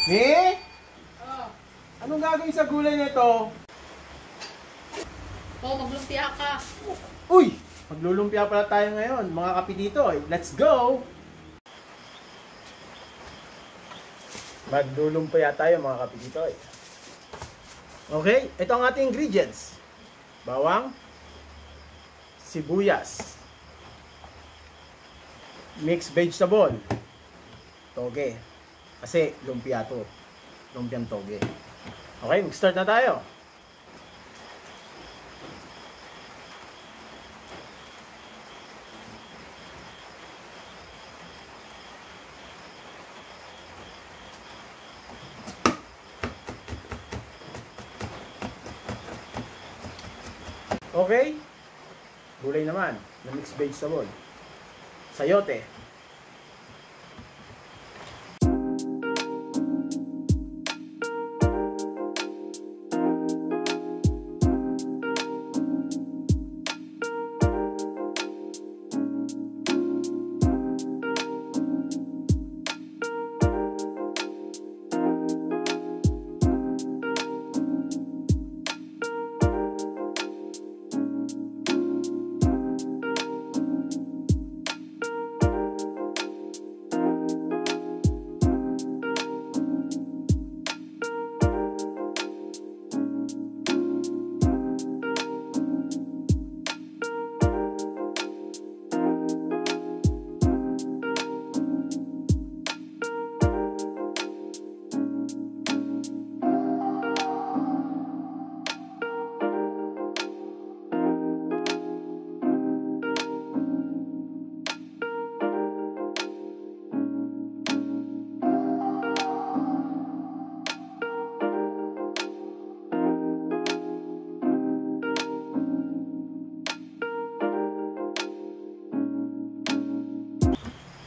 Mi? Oh. Anong gagawin sa gulay nito? Oh, maglumpia ka. Uy! Maglulumpia pala tayo ngayon, mga kapititoy. Let's go! Maglulumpia tayo, mga kapititoy. Okay, ito ang ating ingredients. Bawang, sibuyas, mixed vegetable, toge. Kasi lumpia to. Lumpiang toge. Okay, mag-start na tayo. Okay? Gulay naman na mixed vegetable. Sayote.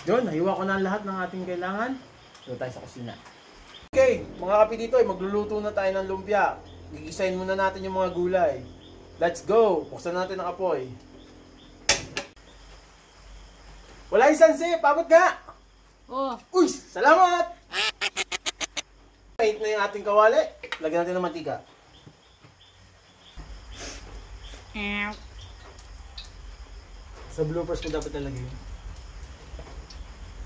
Yun, nahiwa ko na lahat ng ating kailangan. Doon tayo sa kusina. Okay, mga kapititoy, magluluto na tayo ng lumpia. Gigisahin muna natin yung mga gulay. Let's go! Buksan natin ang apoy. Wala yung sansi! Pagod nga! Oh. Uy! Salamat! Paint na yung ating kawali. Lagyan natin ng mantika. Sa bloopers mo dapat nalagay yun.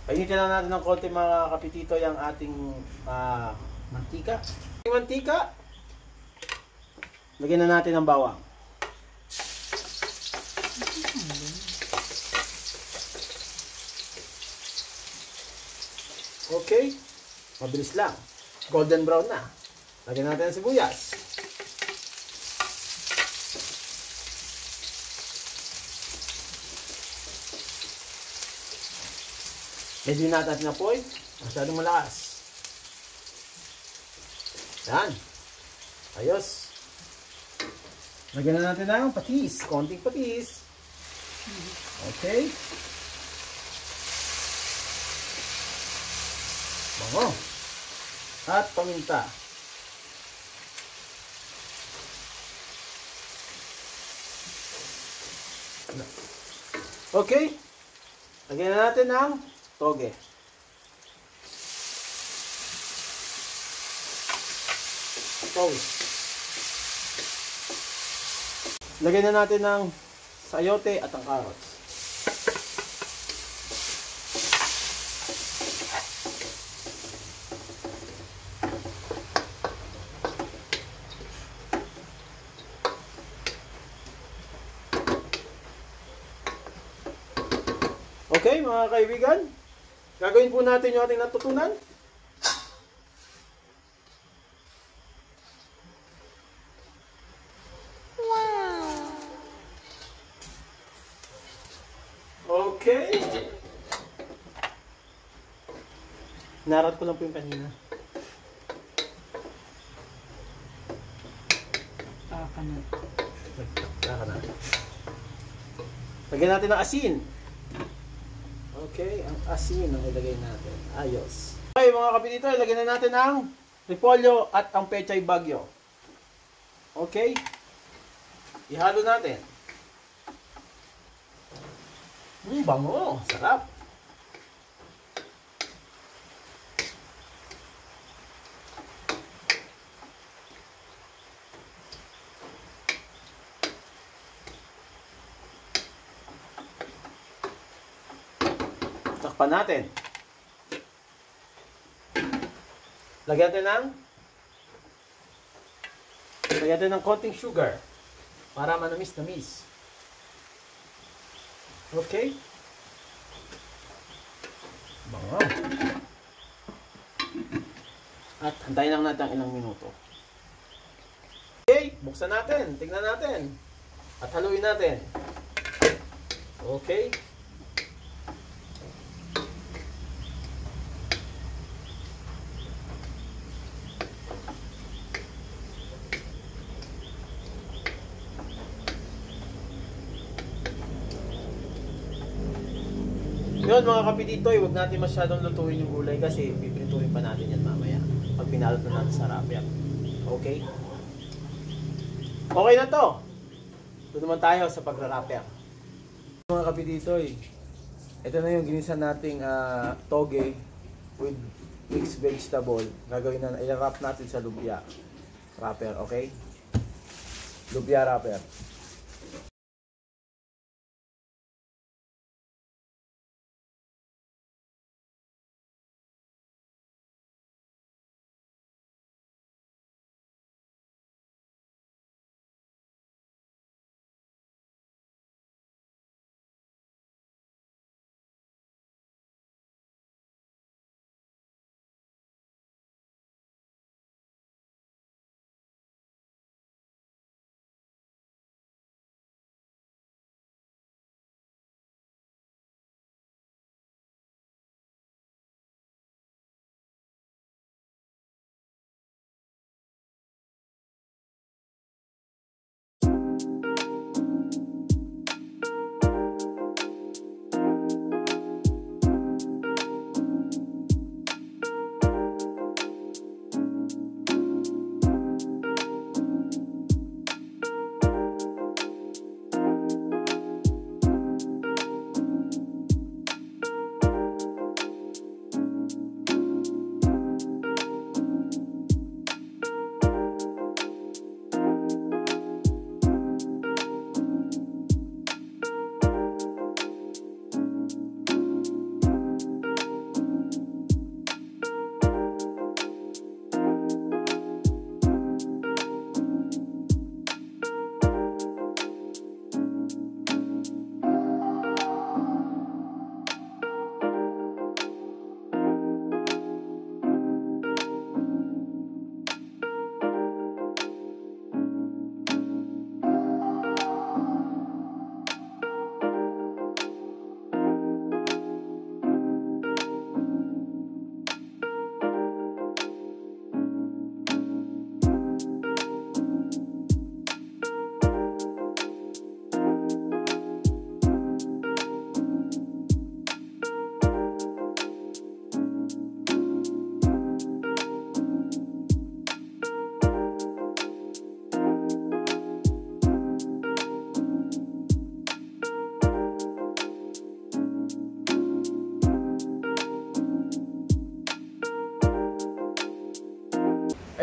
Painitin lang natin ng konti mga kapitito yung ating mantika. Yung mantika, lagyan na natin ng bawang. Okay, mabilis lang. Golden brown na. Lagyan natin ng sibuyas. Medyo natin na apoy. Masyadong malakas. Yan. Ayos. Lagyan na natin ng patis. Konting patis. Okay. Bango. At paminta. Okay. Lagyan na natin ng toge. Toast. Lagyan na natin ng sayote at ang carrots. Okay, mga kaibigan. Gagawin po natin yung ating natutunan. Wow! Okay. Narat ko lang po yung kanina. Taka na. Taka na. Lagyan natin ng asin. Okay, ang asin ang ilagay natin. Ayos. Okay, mga kapitito, ilagay na natin ang repolyo at ang pechay bagyo. Okay? Ihalo natin. Bango. Sarap. Takpan natin. Lagyan natin ng konting sugar para manamis-namis. Okay? Bango. At hantayin lang natin ilang minuto. Okay, buksan natin. Tingnan natin. At haluin natin. Okay. Yun mga kapititoy, huwag natin masyadong lutuin yung gulay kasi pipintuin pa natin yan mamaya. Pag pinalot na natin sa wrapper. Okay? Okay na to. Ito naman tayo sa pagra-wrapper. Mga kapititoy, ito na yung ginisa nating toge with mixed vegetable. Gagawin na, i-wrap natin sa lumpia wrapper, okay? Lumpia wrapper.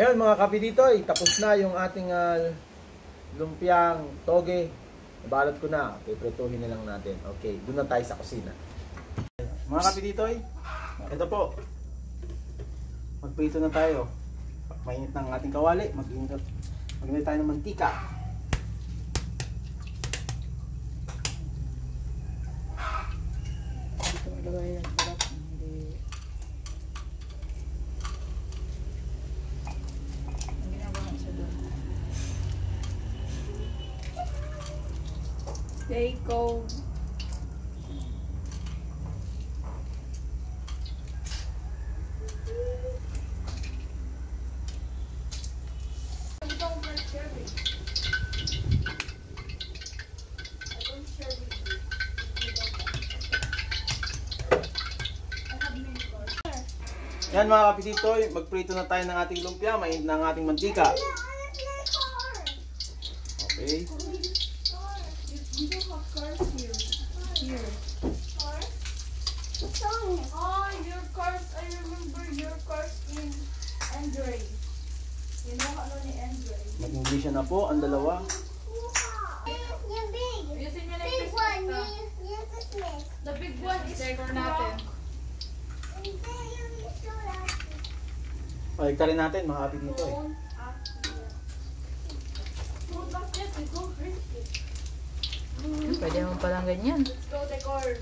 Ayun mga kapititoy, tapos na yung ating lumpiang toge. Nabalot ko na. Piprituhin na lang natin. Okay, doon na tayo sa kusina. Mga kapititoy, ito po. Magprito na tayo. Mainit ng ating kawali. Mag-init tayo ng mantika. Stay cold. Yan mga kapititoy, magprito na tayo ng ating lumpia, mainit na ang ating mantika. Okay. Oh, your course, I remember your course in Android. You know ano ni Android? Mag-English na po ang dalawa. Yung big. Big one. The big one is for natin. Paligtarin natin, mga kapi dito eh. Fruit basket, let's go crispy. Pwede mo palang ganyan. Let's go decor.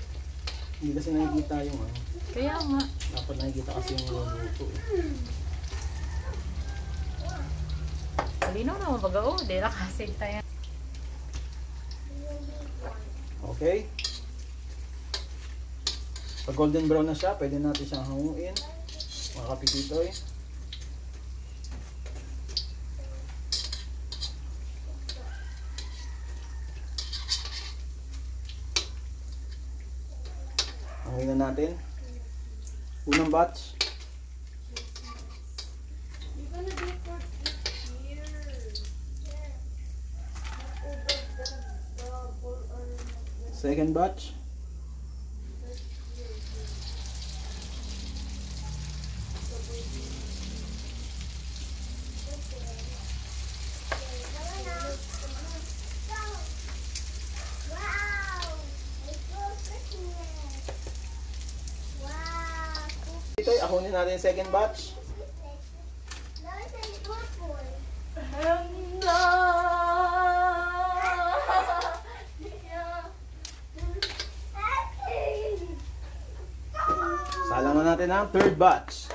Hindi kasi nakikita yung ano. Kaya nga. Dapat nakikita kasi yung luto eh. Malinaw na mabagao. Di nakasig tayo. Okay? Pag golden brown na siya, pwede natin siyang hanguin. Mga kapititoy. Hanguin na natin. Unang batch. You're gonna do it for here. Over the bowl or Second batch. Ito, ahonin natin yung second batch. Salang na natin ang third batch.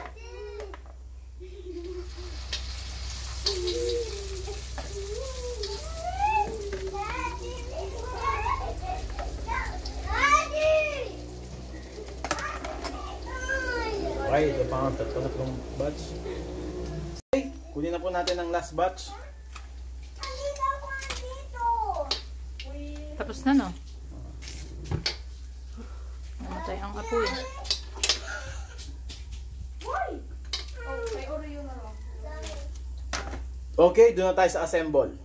Okay, ito pa ang tatlong batch. Okay, kunin na po natin ang last batch. Tapos na, no? Namatay ang apoy. Okay, Oreo na lang. Okay, doon na tayo sa assemble.